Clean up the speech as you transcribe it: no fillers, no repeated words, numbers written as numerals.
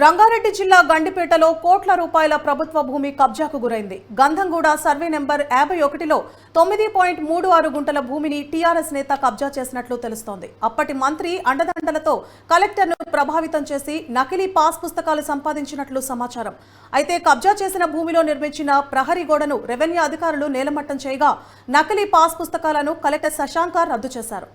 రంగారెడ్డి జిల్లా గండిపేటలో కోట్ల రూపాయల ప్రభుత్వ భూమి కబ్జాకు గురైంది. గంధంగూడ సర్వే నెంబర్ 51లో 9.36 గుంటల భూమిని టీఆర్ఎస్ నేత కబ్జా చేసినట్లు తెలుస్తోంది. అప్పటి మంత్రి అండదండలతో కలెక్టర్ను ప్రభావితం చేసి నకిలీ పాస్ పుస్తకాలు సంపాదించినట్లు సమాచారం. అయితే కబ్జా చేసిన భూమిలో నిర్మించిన ప్రహరీ గోడను రెవెన్యూ అధికారులు నేలమట్టం చేయగా నకిలీ పాస్ పుస్తకాలను కలెక్టర్ శశాంక రద్దు చేశారు.